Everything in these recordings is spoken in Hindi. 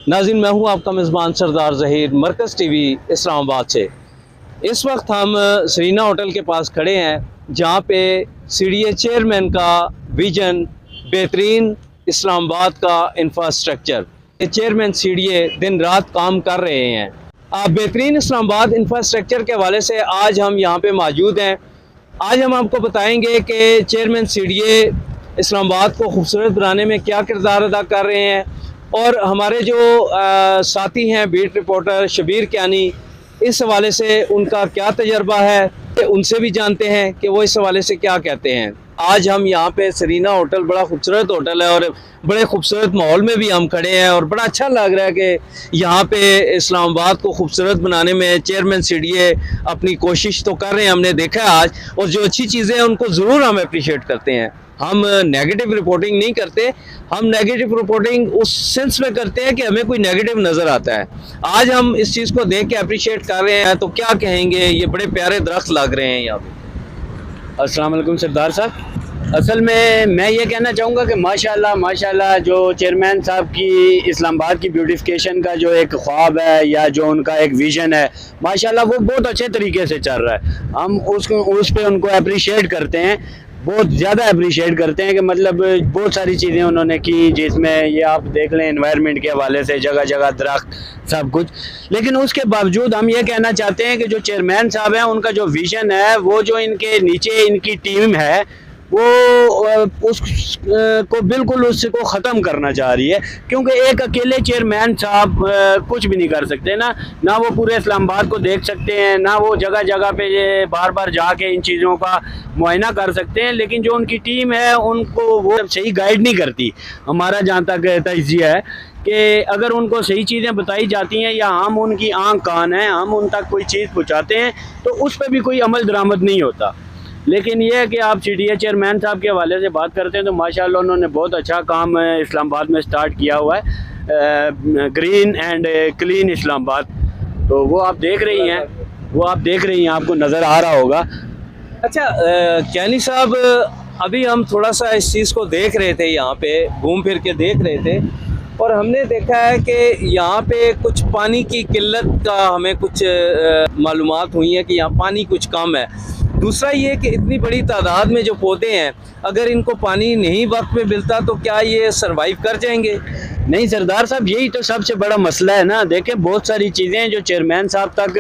नाज़रीन, मैं हूं आपका मेज़बान सरदार ज़हीर, मरकज़ टीवी इस्लामाबाद से। इस वक्त हम सरीना होटल के पास खड़े हैं, जहां पे सीडीए चेयरमैन का विजन बेहतरीन इस्लामाबाद का इंफ्रास्ट्रक्चर। चेयरमैन सीडीए दिन रात काम कर रहे हैं। बेहतरीन इस्लामाबाद इंफ्रास्ट्रक्चर के हवाले से आज हम यहाँ पे मौजूद हैं। आज हम आपको बताएंगे कि चेयरमैन सीडीए इस्लामाबाद को खूबसूरत बनाने में क्या किरदार अदा कर रहे हैं, और हमारे जो साथी हैं बीट रिपोर्टर शबीर कियानी, इस हवाले से उनका क्या तजर्बा है, उनसे भी जानते हैं कि वो इस हवाले से क्या कहते हैं। आज हम यहाँ पे सरीना होटल, बड़ा खूबसूरत होटल है और बड़े खूबसूरत माहौल में भी हम खड़े हैं और बड़ा अच्छा लग रहा है कि यहाँ पे इस्लामाबाद को खूबसूरत बनाने में चेयरमैन सीडीए अपनी कोशिश तो कर रहे हैं, हमने देखा है आज। और जो अच्छी चीज़ें हैं उनको ज़रूर हम अप्रिशिएट करते हैं। हम नेगेटिव रिपोर्टिंग नहीं करते, हम नेगेटिव रिपोर्टिंग उस सेंस में करते हैं कि हमें कोई नेगेटिव नज़र आता है। आज हम इस चीज़ को देख के अप्रिशिएट कर रहे हैं, तो क्या कहेंगे, ये बड़े प्यारे दरख्त लग रहे हैं यहाँ पे। अस्सलाम वालेकुम सरदार साहब। असल में मैं ये कहना चाहूँगा कि माशाल्लाह माशाल्लाह जो चेयरमैन साहब की इस्लामाबाद की ब्यूटिफिकेशन का जो एक ख्वाब है या जो उनका एक विज़न है, माशाल्लाह वो बहुत अच्छे तरीके से चल रहा है। हम उस पे उनको अप्रिशिएट करते हैं, बहुत ज़्यादा अप्रिशिएट करते हैं कि मतलब बहुत सारी चीज़ें उन्होंने की, जिसमें ये आप देख लें एनवायरनमेंट के हवाले से जगह जगह दरख्त सब कुछ। लेकिन उसके बावजूद हम ये कहना चाहते हैं कि जो चेयरमैन साहब हैं उनका जो विज़न है, वो जो इनके नीचे इनकी टीम है वो को बिल्कुल उसको ख़त्म करना चाह रही है, क्योंकि एक अकेले चेयरमैन साहब कुछ भी नहीं कर सकते ना वो पूरे इस्लामाबाद को देख सकते हैं, ना वो जगह जगह पे ये बार बार जाके इन चीज़ों का मुआयना कर सकते हैं। लेकिन जो उनकी टीम है उनको वो सही गाइड नहीं करती। हमारा जहाँ तक तजिया है कि अगर उनको सही चीज़ें बताई जाती हैं या हम उनकी आंख कान हैं, हम उन तक कोई चीज़ पहुँचाते हैं, तो उस पर भी कोई अमल दरामद नहीं होता। लेकिन ये है कि आप सीडीए चेयरमैन साहब के हवाले से बात करते हैं तो माशाल्लाह उन्होंने बहुत अच्छा काम इस्लामाबाद में स्टार्ट किया हुआ है, ग्रीन एंड क्लीन इस्लामाबाद। तो वो आप देख रही हैं, आपको नज़र आ रहा होगा। अच्छा कियानी साहब, अभी हम थोड़ा सा इस चीज़ को देख रहे थे, यहाँ पे घूम फिर के देख रहे थे, और हमने देखा है कि यहाँ पे कुछ पानी की किल्लत का हमें कुछ मालूमात हुई है कि यहाँ पानी कुछ कम है। दूसरा ये कि इतनी बड़ी तादाद में जो पौधे हैं, अगर इनको पानी नहीं वक्त पे मिलता तो क्या ये सरवाइव कर जाएंगे? नहीं सरदार साहब, यही तो सबसे बड़ा मसला है ना। देखें बहुत सारी चीज़ें जो चेयरमैन साहब तक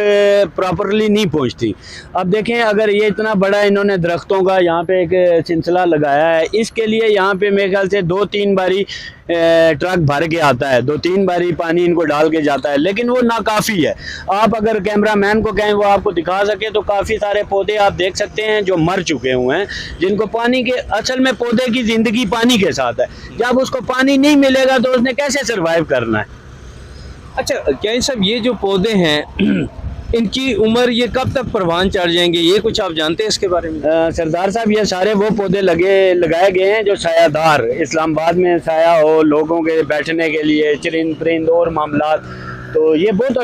प्रॉपरली नहीं पहुंचती। अब देखें, अगर ये इतना बड़ा इन्होंने दरख्तों का यहाँ पे एक सिलसिला लगाया है, इसके लिए यहाँ पे मेरे ख्याल से 2-3 बारी ट्रक भर के आता है, 2-3 बारी पानी इनको डाल के जाता है, लेकिन वो नाकाफ़ी है। आप अगर कैमरामैन को कहें वो आपको दिखा सके तो काफ़ी सारे पौधे आप देख सकते हैं जो मर चुके हुए हैं, जिनको पानी के, असल में पौधे की ज़िंदगी पानी के साथ है। जब उसको पानी नहीं मिलेगा तो उसने कैसे सरवाइव करना है। अच्छा क्या साहब, ये जो पौधे हैं इनकी उम्र ये कब तक परवान चढ़ जाएंगे, ये कुछ आप जानते हैं इसके बारे में? सरदार साहब, ये सारे वो पौधे लगाए गए हैं जो सायादार, इस्लामाबाद में साया हो लोगों के बैठने के लिए, चरिंद परिंद और मामलात। तो ये बहुत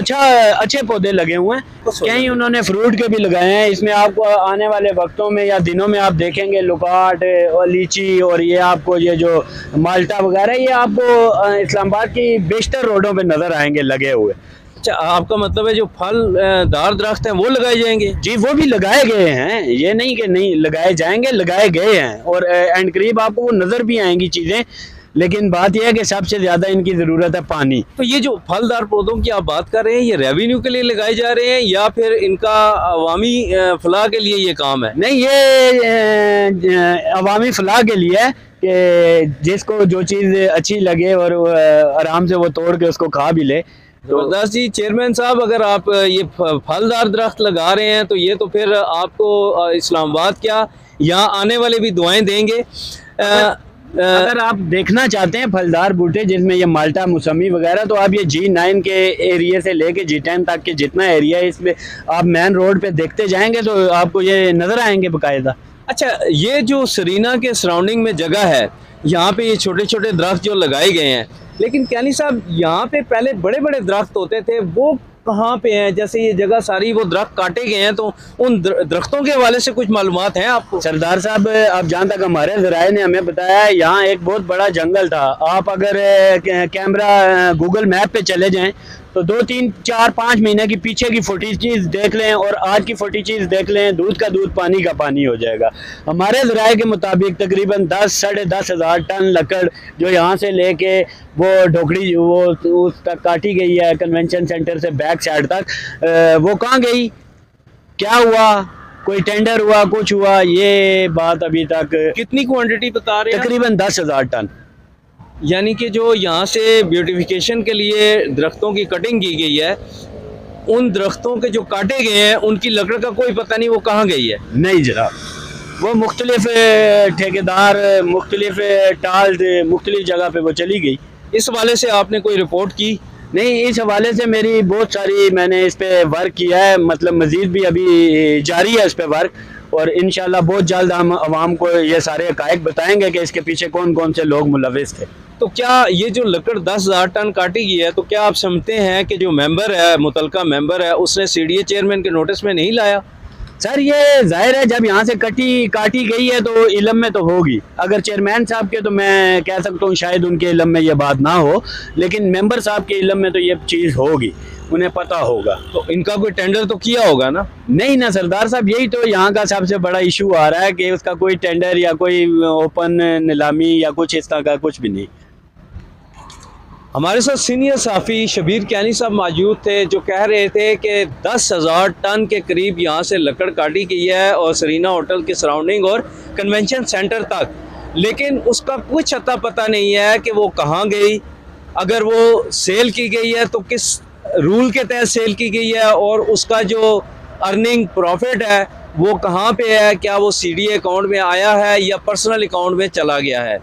अच्छे पौधे लगे हुए हैं। कहीं उन्होंने फ्रूट के भी लगाए हैं। इसमें आपको आने वाले वक्तों में या दिनों में आप देखेंगे लुकाट और लीची, और ये आपको ये जो माल्टा वगैरह, ये आपको इस्लामाबाद की बेशतर रोडों पे नज़र आएंगे लगे हुए। अच्छा, आपका मतलब है जो फलदार दरख्त हैं वो लगाए जाएंगे? जी, वो भी लगाए गए हैं, ये नहीं कि नहीं लगाए जाएंगे, लगाए गए हैं, और एंड करीब आपको वो नज़र भी आएंगी चीज़ें। लेकिन बात यह है कि सबसे ज़्यादा इनकी ज़रूरत है पानी। तो ये जो फलदार पौधों की आप बात कर रहे हैं, ये रेवेन्यू के लिए लगाए जा रहे हैं या फिर इनका अवामी फलाह के लिए ये काम है? नहीं, ये अवामी फलाह के लिए है कि जिसको जो चीज़ अच्छी लगे और आराम से वो तोड़ के उसको खा भी ले। जबरदस्त जी। चेयरमैन साहब, अगर आप ये फलदार दरख्त लगा रहे हैं तो ये तो फिर आपको इस्लामाबाद क्या, यहाँ आने वाले भी दुआएं देंगे। अगर आप देखना चाहते हैं फलदार बूटे जिसमें ये माल्टा मौसमी वगैरह, तो आप ये G9 के एरिया से लेके G10 तक के जितना एरिया है, इसमें आप मेन रोड पे देखते जाएंगे तो आपको ये नज़र आएंगे बाकायदा। अच्छा, ये जो सरीना के सराउंडिंग में जगह है, यहाँ पे ये छोटे छोटे दरख्त जो लगाए गए हैं, लेकिन कियानी साहब यहाँ पे पहले बड़े बड़े दरख्त होते थे, वो कहाँ पे हैं? जैसे ये जगह सारी वो दरख्त काटे गए हैं, तो उन दरख्तों के हवाले से कुछ मालूमात हैं आपको? सरदार साहब, अब जहाँ तक हमारे ज़राए ने हमें बताया है, यहाँ एक बहुत बड़ा जंगल था। आप अगर कैमरा गूगल मैप पे चले जाएं तो 2, 3, 4, 5 महीने की पीछे की फुटेज देख लें और आज की फुटेज देख लें, दूध का दूध पानी का पानी हो जाएगा। हमारे ज़राए के मुताबिक तकरीबन 10 साढ़े 10 हज़ार टन लकड़ जो यहाँ से लेके वो ढोकड़ी वो उस तक काटी गई है, कन्वेंशन सेंटर से बैक साइड तक, वो कहाँ गई, क्या हुआ, कोई टेंडर हुआ, कुछ हुआ, ये बात अभी तक। कितनी क्वांटिटी बता रहे हैं? तकरीबन 10 हज़ार टन। यानी कि जो यहाँ से ब्यूटिफिकेशन के लिए दरख्तों की कटिंग की गई है, उन दरख्तों के जो काटे गए हैं उनकी लकड़ का कोई पता नहीं वो कहाँ गई है। नहीं जनाब, वो मुख्तलिफ ठेकेदार, मुख्तलिफ टाल, मुख्तलिफ जगह पे वो चली गई। इस हवाले से आपने कोई रिपोर्ट की? नहीं, इस हवाले से मेरी बहुत सारी, मैंने इस पे वर्क किया है, मतलब मज़ीद भी अभी जारी है इस पे वर्क, और इंशाल्लाह बहुत जल्द हम आवाम को ये सारे हक़ाइक़ बताएंगे कि इसके पीछे कौन कौन से लोग मुलविस थे। तो क्या ये जो लकड़ 10,000 टन काटी गई है, तो क्या आप समझते हैं कि जो मेंबर है, मुतलका मेंबर है, उसने सीडीए चेयरमैन के नोटिस में नहीं लाया? सर, ये जाहिर है जब यहाँ से काटी गई है तो इलम में तो होगी। अगर चेयरमैन साहब के, तो मैं कह सकता हूँ शायद उनके इलम में ये बात ना हो, लेकिन मेंबर साहब के इलम में तो ये चीज़ होगी, उन्हें पता होगा। तो इनका कोई टेंडर तो किया होगा ना? नहीं ना सरदार साहब, यही तो यहाँ का सबसे बड़ा इशू आ रहा है कि उसका कोई टेंडर या कोई ओपन नीलामी या कुछ इस तरह का कुछ भी नहीं। हमारे साथ सीनियर साफ़ी शबीर कियानी साहब मौजूद थे, जो कह रहे थे कि 10,000 टन के करीब यहाँ से लकड़ काटी गई है और सरीना होटल के सराउंडिंग और कन्वेंशन सेंटर तक, लेकिन उसका कुछ अता पता नहीं है कि वो कहाँ गई। अगर वो सेल की गई है तो किस रूल के तहत सेल की गई है, और उसका जो अर्निंग प्रॉफिट है वो कहाँ पे है? क्या वो सीडीए अकाउंट में आया है या पर्सनल अकाउंट में चला गया है?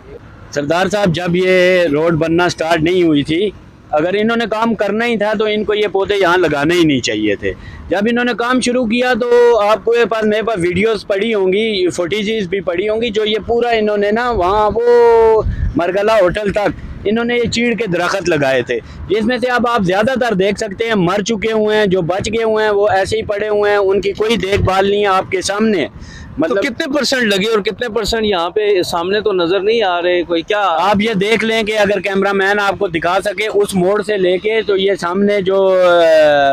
सरदार साहब, जब ये रोड बनना स्टार्ट नहीं हुई थी, अगर इन्होंने काम करना ही था तो इनको ये पौधे यहाँ लगाने ही नहीं चाहिए थे। जब इन्होंने काम शुरू किया तो आपको पास मेरे पास वीडियोस पड़ी होंगी, फुटेजेस भी पड़ी होंगी, जो ये पूरा इन्होंने ना वहाँ वो मरगला होटल तक इन्होंने ये चीड़ के दरख्त लगाए थे, जिसमें से अब आप ज़्यादातर देख सकते हैं मर चुके हुए हैं, जो बच गए हुए हैं वो ऐसे ही पड़े हुए हैं, उनकी कोई देखभाल नहीं है आपके सामने। मतलब तो कितने परसेंट लगे और कितने परसेंट यहाँ पे सामने तो नजर नहीं आ रहे? कोई क्या आप ये देख लें कि अगर कैमरामैन आपको दिखा सके, उस मोड़ से लेके तो ये सामने जो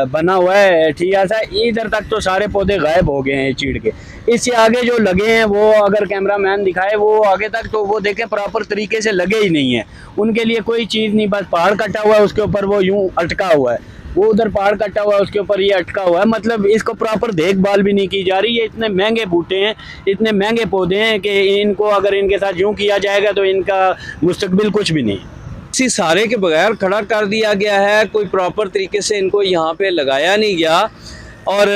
बना हुआ है ठिया सा, इधर तक तो सारे पौधे गायब हो गए हैं चीड़ के। इससे आगे जो लगे हैं वो अगर कैमरामैन दिखाए वो आगे तक, तो वो देखें प्रॉपर तरीके से लगे ही नहीं है, उनके लिए कोई चीज़ नहीं, बस पहाड़ कटा हुआ है उसके ऊपर वो यूं अटका हुआ है, वो उधर पहाड़ कटा हुआ है उसके ऊपर ये अटका हुआ है, मतलब इसको प्रॉपर देखभाल भी नहीं की जा रही है। इतने महंगे बूटे हैं, इतने महंगे पौधे हैं कि इनको अगर इनके साथ यूं किया जाएगा तो इनका मुस्तकबिल कुछ भी नहीं। इसी सारे के बगैर खड़ा कर दिया गया है, कोई प्रॉपर तरीके से इनको यहाँ पे लगाया नहीं गया, और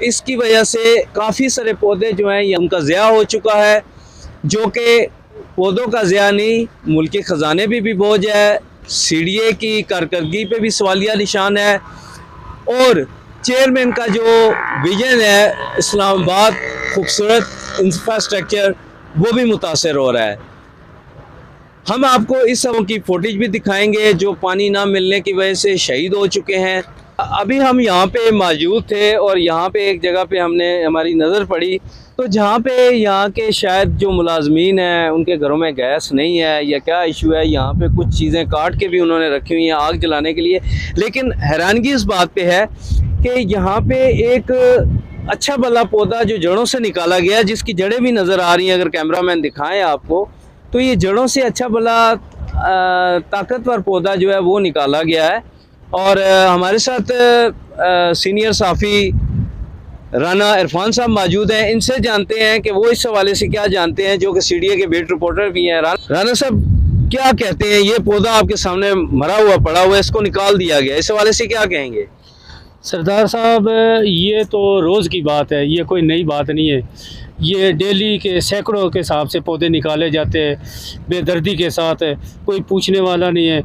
इसकी वजह से काफ़ी सारे पौधे जो हैं उनका ज़िया हो चुका है, जो कि पौधों का ज़िया नहीं, मुल्क के ख़जाने भी बोझ है, सीडीए की कारकर्दगी पे भी सवालिया निशान है, और चेयरमैन का जो विजन है इस्लामाबाद खूबसूरत इंफ्रास्ट्रक्चर, वो भी मुतासर हो रहा है। हम आपको इस सब की फुटेज भी दिखाएंगे जो पानी ना मिलने की वजह से शहीद हो चुके हैं। अभी हम यहाँ पे मौजूद थे और यहाँ पे एक जगह पे हमारी नज़र पड़ी, तो जहाँ पे यहाँ के शायद जो मुलाजमीन हैं उनके घरों में गैस नहीं है या क्या इशू है, यहाँ पे कुछ चीज़ें काट के भी उन्होंने रखी हुई हैं आग जलाने के लिए। लेकिन हैरानगी इस बात पे है कि यहाँ पे एक अच्छा भला पौधा जो जड़ों से निकाला गया, जिसकी जड़ें भी नज़र आ रही हैं, अगर कैमरामैन दिखाएं आपको, तो ये जड़ों से अच्छा भला ताकतवर पौधा जो है वो निकाला गया है। और हमारे साथ सीनियर साफ़ी राना इरफान साहब मौजूद हैं, इनसे जानते हैं कि वो इस हवाले से क्या जानते हैं, जो कि सीडीए के बीट रिपोर्टर भी हैं। राना साहब, क्या कहते हैं? ये पौधा आपके सामने मरा हुआ पड़ा हुआ है, इसको निकाल दिया गया, इस हवाले से क्या कहेंगे? सरदार साहब, ये तो रोज़ की बात है, ये कोई नई बात नहीं है, ये डेली के सैकड़ों के हिसाब से पौधे निकाले जाते हैं बेदर्दी के साथ, कोई पूछने वाला नहीं है।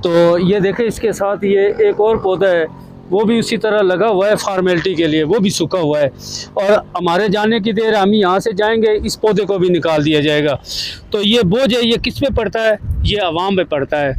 तो ये देखें, इसके साथ ये एक और पौधा है, वो भी उसी तरह लगा हुआ है फॉर्मेलिटी के लिए, वो भी सूखा हुआ है, और हमारे जाने की देर हम यहाँ से जाएंगे इस पौधे को भी निकाल दिया जाएगा। तो ये बोझ है, ये किस पे पड़ता है? ये आवाम पे पड़ता है।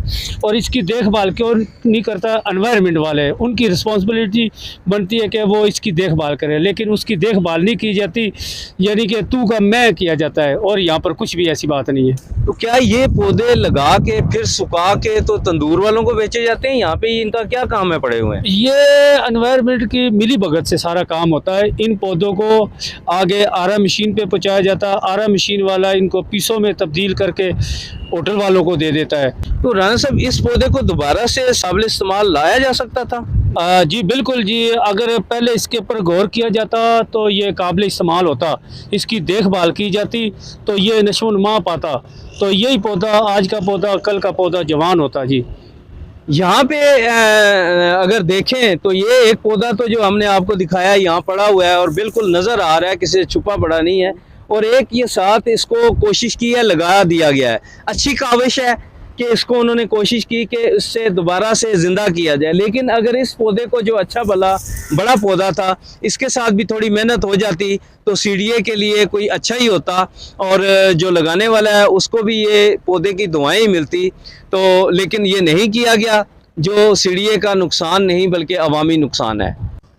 और इसकी देखभाल क्यों नहीं करता एनवायरनमेंट वाले, उनकी रिस्पॉन्सिबिलिटी बनती है कि वो इसकी देखभाल करें, लेकिन उसकी देखभाल नहीं की जाती, यानी कि तू का मैं किया जाता है। और यहाँ पर कुछ भी ऐसी बात नहीं है। तो क्या ये पौधे लगा के फिर सुखा के तो तंदूर वालों को बेचे जाते हैं? यहाँ पे इनका क्या काम है पड़े हुए हैं? ये एनवायरनमेंट की मिली भगत से सारा काम होता है। इन पौधों को आगे आरा मशीन पे पहुँचाया जाता है, आरा मशीन वाला इनको पीसों में तब्दील करके होटल वालों को दे देता है। तो राना साहब, इस पौधे को दोबारा से काबिल इस्तेमाल लाया जा सकता था? जी बिल्कुल जी, अगर पहले इसके ऊपर गौर किया जाता तो ये काबिल इस्तेमाल होता, इसकी देखभाल की जाती तो ये नशोनुमा पाता, तो यही पौधा आज का पौधा कल का पौधा जवान होता जी। यहाँ पे अगर देखें तो ये एक पौधा तो जो हमने आपको दिखाया यहाँ पड़ा हुआ है और बिल्कुल नज़र आ रहा है, किसी से छुपा पड़ा नहीं है। और एक ये साथ इसको कोशिश की है, लगा दिया गया है। अच्छी काविश है कि इसको उन्होंने कोशिश की कि इससे दोबारा से ज़िंदा किया जाए। लेकिन अगर इस पौधे को, जो अच्छा भला बड़ा पौधा था, इसके साथ भी थोड़ी मेहनत हो जाती तो सीढ़िए के लिए कोई अच्छा ही होता और जो लगाने वाला है उसको भी ये पौधे की दुआएं ही मिलती। तो लेकिन ये नहीं किया गया, जो सीढ़िए का नुकसान नहीं बल्कि अवामी नुकसान है।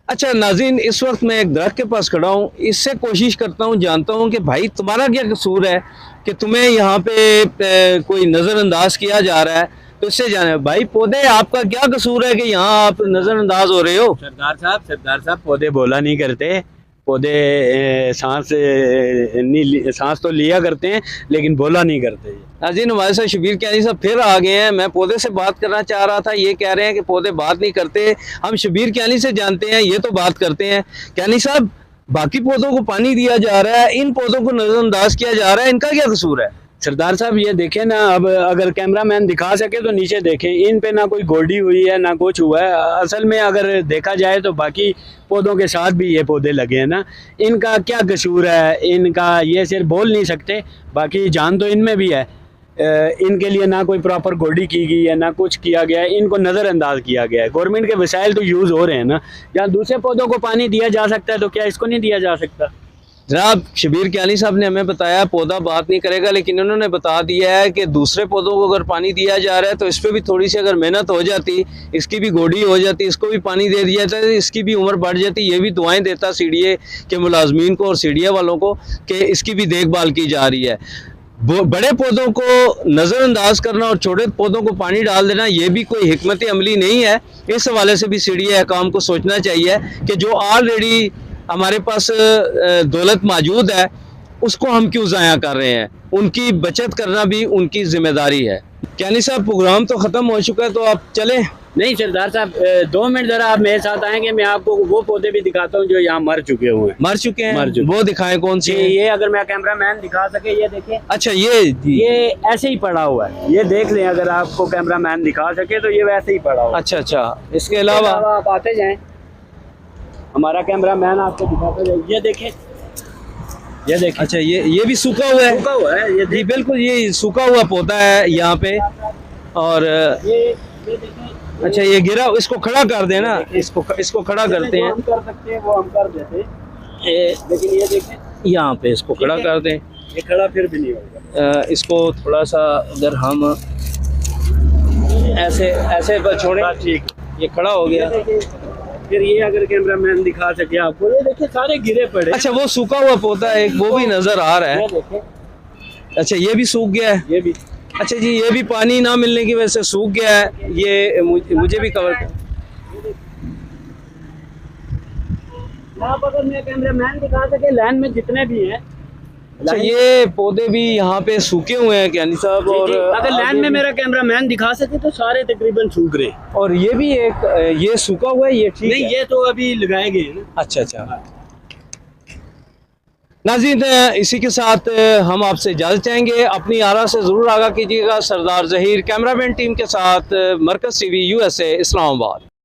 अच्छा नाज़रीन, इस वक्त मैं एक दरख्त के पास खड़ा हूँ, इससे कोशिश करता हूँ, जानता हूँ कि भाई तुम्हारा क्या कसूर है कि तुम्हें यहाँ पे कोई नज़रअंदाज किया जा रहा है। तो इससे जाने भाई, पौधे आपका क्या कसूर है कि यहाँ आप नज़रअंदाज हो रहे हो? सरदार साहब पौधे बोला नहीं करते, पौधे सांस सांस तो लिया करते हैं लेकिन बोला नहीं करते। नाज़रीन, हमारे साथ शबीर कियानी साहब फिर आ गए हैं। मैं पौधे से बात करना चाह रहा था, ये कह रहे हैं कि पौधे बात नहीं करते। हम शबीर कियानी से जानते हैं, ये तो बात करते हैं। कियानी साहब, बाकी पौधों को पानी दिया जा रहा है, इन पौधों को नज़रअंदाज किया जा रहा है, इनका क्या कसूर है? सरदार साहब ये देखें ना, अब अगर कैमरामैन दिखा सके तो नीचे देखें, इन पे ना कोई गोल्डी हुई है ना कुछ हुआ है। असल में अगर देखा जाए तो बाकी पौधों के साथ भी ये पौधे लगे हैं ना, इनका क्या कसूर है? इनका ये सिर्फ बोल नहीं सकते, बाकी जान तो इनमें भी है। इनके लिए ना कोई प्रॉपर गोल्डी की गई है ना कुछ किया गया है, इनको नज़रअंदाज किया गया है। गवर्नमेंट के वसाइल तो यूज़ हो रहे हैं ना, जहाँ दूसरे पौधों को पानी दिया जा सकता है तो क्या इसको नहीं दिया जा सकता? जनाब शबीर कियानी साहब ने हमें बताया पौधा बात नहीं करेगा, लेकिन उन्होंने बता दिया है कि दूसरे पौधों को अगर पानी दिया जा रहा है तो इस पर भी थोड़ी सी अगर मेहनत हो जाती, इसकी भी गोडी हो जाती, इसको भी पानी दे दिया जाता, इसकी भी उम्र बढ़ जाती। ये भी दुआएं देता सीढ़िए के मुलाजमीन को और सीढ़िया वालों को कि इसकी भी देखभाल की जा रही है। बड़े पौधों को नज़रअंदाज करना और छोटे पौधों को पानी डाल देना, ये भी कोई हिकमत अमली नहीं है। इस हवाले से भी सीढ़िया काम को सोचना चाहिए कि जो ऑलरेडी हमारे पास दौलत मौजूद है उसको हम क्यों ज़ाया कर रहे हैं। उनकी बचत करना भी उनकी जिम्मेदारी है। कियानी साहब, प्रोग्राम तो ख़त्म हो चुका है, तो आप चलें? नहीं सरदार साहब, 2 मिनट ज़रा आप मेरे साथ आएंगे, मैं आपको वो पौधे भी दिखाता हूँ जो यहाँ मर चुके हुए हैं। मर चुके हैं? वो दिखाएं कौन से? ये अगर मैं कैमरामैन दिखा सके, ये देखें। अच्छा, ये ऐसे ही पड़ा हुआ है, ये देख लें। अगर आपको कैमरामैन दिखा सके तो ये वैसे ही पड़ा हुआ। अच्छा, इसके अलावा आप आते जाएं, हमारा कैमरामैन आपको दिखाता जाए। ये देखें, ये देखें। अच्छा, ये भी सूखा हुआ है? सूखा हुआ है ये जी बिल्कुल, ये सूखा हुआ पौधा है यहाँ पे। और ये देखें। अच्छा, ये गिरा, इसको खड़ा कर देना, इसको खड़ा करते हैं। हम कर सकते हैं, वो हम कर देते हैं। लेकिन ये देखें, यहाँ पे इसको खड़ा कर दें। ये खड़ा फिर भी नहीं होगा। इसको थोड़ा सा अगर हम ऐसे पर छोड़ें, ठीक, ये खड़ा हो गया। फिर ये अगर कैमरामैन दिखा सके आपको, ये देखिए सारे गिरे पड़े। अच्छा, वो सूखा हुआ पौधा है, वो भी नजर आ रहा है। अच्छा, ये भी सूख गया है? ये भी। अच्छा जी, ये भी पानी ना मिलने की वजह से सूख गया है। ये मुझे भी कवर आप अगर मैं कैमरामैन दिखा सके, लाइन में जितने भी हैं। अच्छा, ये पौधे भी यहाँ पे सूखे हुए हैं कियानी साहब। और अगर लाइन में मेरा कैमरामैन दिखा सके तो सारे तकरीबन सूख रहे हैं। और ये भी ये सूखा हुआ है, ये ठीक नहीं, ये तो अभी लगाए गए हैं ना। अच्छा। नाज़रीन, इसी के साथ हम आपसे इजाज़त चाहेंगे। अपनी आरा से ज़रूर आगाह कीजिएगा। सरदार ज़हीर कैमरामैन टीम के साथ, मरकज़ TV USA, इस्लामाबाद।